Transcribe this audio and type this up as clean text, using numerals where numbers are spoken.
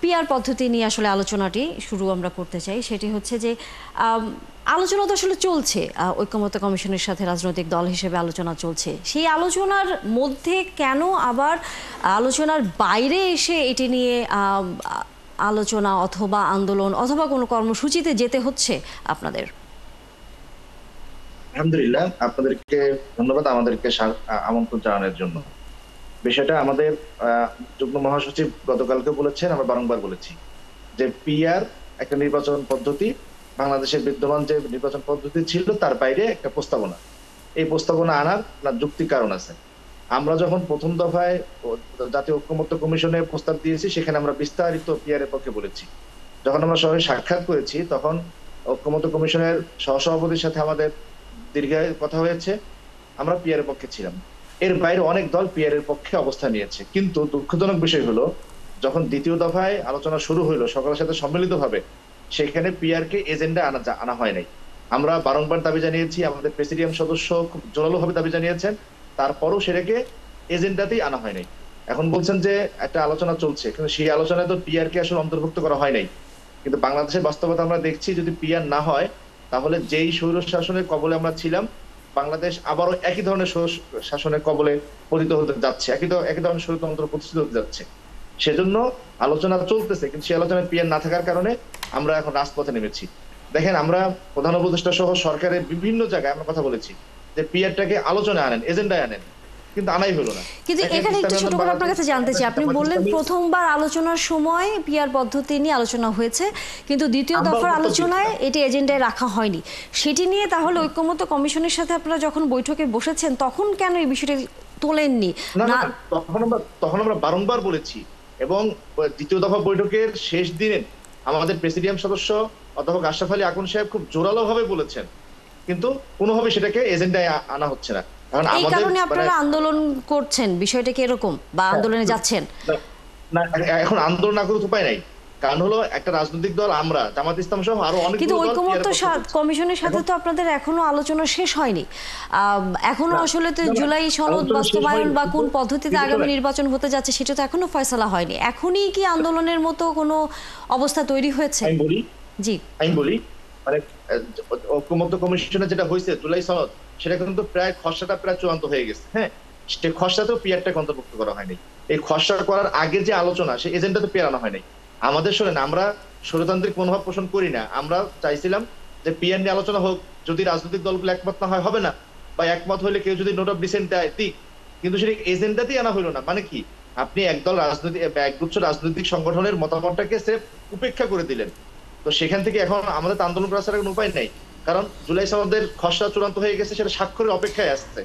PR পদ্ধতি নিয়ে আসলে আলোচনাটি শুরু আমরা করতে চাই। সেটি হচ্ছে যে আলোচনা তো আসলে চলছে, ঐকমত্য কমিশনের সাথে রাজনৈতিক দল হিসেবে আলোচনা চলছে। সেই আলোচনার মধ্যে কেন আবার আলোচনার বাইরে এসে এটি নিয়ে আলোচনা অথবা আন্দোলন অথবা কোনো কর্মসূচিতে যেতে হচ্ছে আপনাদের? আলহামদুলিল্লাহ, আপনাদেরকে ধন্যবাদ আমাদেরকে আমন্ত্রণ জানানোর জন্য। বিষয়টা আমাদের যুগ্ম মহাসচিব গতকালকে বলেছেন, আমরা বারংবার বলেছি যে পিআর একটা নির্বাচন পদ্ধতি, বাংলাদেশের বিদ্যমান যে নির্বাচন পদ্ধতি ছিল তার বাইরে একটা প্রস্তাবনা। এই প্রস্তাবনা আনার যুক্তি কারণ আছে। আমরা যখন প্রথম দফায় জাতীয় ঐকমত্য কমিশনে প্রস্তাব দিয়েছি, সেখানে আমরা বিস্তারিত পিআর এর পক্ষে বলেছি। যখন আমরা সবাই সাক্ষাৎ করেছি, তখন ঐকমত্য কমিশনের সহসভাপতির সাথে আমাদের দীর্ঘ কথা হয়েছে, আমরা পিআর এর পক্ষে ছিলাম। এর বাইরে অনেক দল পিআর এর পক্ষে অবস্থান নিয়েছে। কিন্তু দুঃখজনক বিষয় হলো, যখন দ্বিতীয় দফায় আলোচনা শুরু হইলো সকলের সাথে সম্মিলিতভাবে, সেখানে পিআর কে এজেন্ডা আনা হয় নাই। আমরা বারংবার দাবি জানিয়েছি, আমাদের প্রেসিডিয়াম সদস্য খুব জোরালোভাবে দাবি জানিয়েছেন, তারপরও সেটাকে এজেন্ডাতেই আনা হয় নাই। এখন বলছেন যে একটা আলোচনা চলছে, কিন্তু সেই আলোচনায় তো পিআর কে আসলে অন্তর্ভুক্ত করা হয় নাই। কিন্তু বাংলাদেশের বাস্তবতা আমরা দেখছি, যদি পিআর না হয় তাহলে যেই স্বৈর শাসনের কবলে আমরা ছিলাম, বাংলাদেশ আবারও একই ধরনের শাসনের কবলে পতিত হতে যাচ্ছে, একই ধরনের স্বৈরতন্ত্র প্রতিষ্ঠিত হতে যাচ্ছে। সেজন্য আলোচনা চলতেছে, কিন্তু সেই আলোচনায় পিআর না থাকার কারণে আমরা এখন রাজপথে নেমেছি। দেখেন, আমরা প্রধান উপদেষ্টা সহ সরকারের বিভিন্ন জায়গায় আমরা কথা বলেছি যে পিআরটাকে আলোচনায় আনেন, এজেন্ডায় আনেন, কিন্তু আনাই হলো না। কিন্তু এখানে একটু ছোট করে আপনার কাছে জানতে চাই, আপনি বললেন প্রথমবার আলোচনার সময় পিআর পদ্ধতি নিয়ে আলোচনা হয়েছে, কিন্তু দ্বিতীয় দফার আলোচনায় এটি এজেন্ডায় রাখা হয়নি। সেটি নিয়ে তাহলে ঐকমত্য কমিশনের সাথে আপনারা যখন বৈঠকে বসেছেন, তখন কেন এই বিষয়টি তোলেননি? তখন আমরা বারংবার বলেছি, এবং দ্বিতীয় দফা বৈঠকের শেষ দিনে আমাদের প্রেসিডিয়াম সদস্য অধ্যাপক আশরাফ আলী আকন সাহেব খুব জোরালো ভাবে বলেছেন, কিন্তু কোনোভাবে সেটাকে এজেন্ডায় আনা হচ্ছে না। এই কারণে আপনারা আন্দোলন করছেন, বিষয়টা কি এরকম, বা আন্দোলনে যাচ্ছেন? না, এখন আন্দোলন না করে উপায় নাই। কারণ হলো, একটা রাজনৈতিক দল আমরা, জামাত ইসলাম সহ আরো অনেক, কিন্তু ঐকমত্য কমিশনের সাথে তো আপনাদের এখনো আলোচনা শেষ হয়নি। এখনো আসলে তো জুলাই সনদ বাস্তবায়ন বা কোন পদ্ধতিতে আগামী নির্বাচন হতে যাচ্ছে সেটা তো এখনো ফয়সালা হয়নি। এখনই কি আন্দোলনের মতো কোনো অবস্থা তৈরি হয়েছে? আমি বলি, মানে ঐকমত্য কমিশনে যেটা হয়েছে জুলাই সনদ, সেটা কিন্তু প্রায় খসড়াটা প্রায় চূড়ান্ত হয়ে গেছে। হ্যাঁ, সেই খসড়াতেও পিআরটাকে অন্তর্ভুক্ত করা হয়নি। এই খসড়া করার আগে যে আলোচনা, সেই এজেন্ডাতে পিআর আনা হয় নাই। আমাদের শোনেন, আমরা স্বৈরতান্ত্রিক মনোভাব পোষণ করি না। আমরা চাইছিলাম যে পিআর নিয়ে আলোচনা হোক, যদি রাজনৈতিক দলগুলো একমত না হয় হবে না, বা একমত হলে কেউ যদি নোট অফ ডিসেন্ট দেয় দিক, কিন্তু সেটা এজেন্ডাতেই আনা হইলো না। মানে কি, আপনি একদল একগুচ্ছ রাজনৈতিক সংগঠনের মতামতটাকে সির্ফ উপেক্ষা করে দিলেন। তো সেখান থেকে এখন আমাদের আন্দোলন করার কোনো উপায় নেই, কারণ জুলাই সনদের খসড়া চূড়ান্ত হয়ে গেছে, সেটা স্বাক্ষরের অপেক্ষায় আসছে।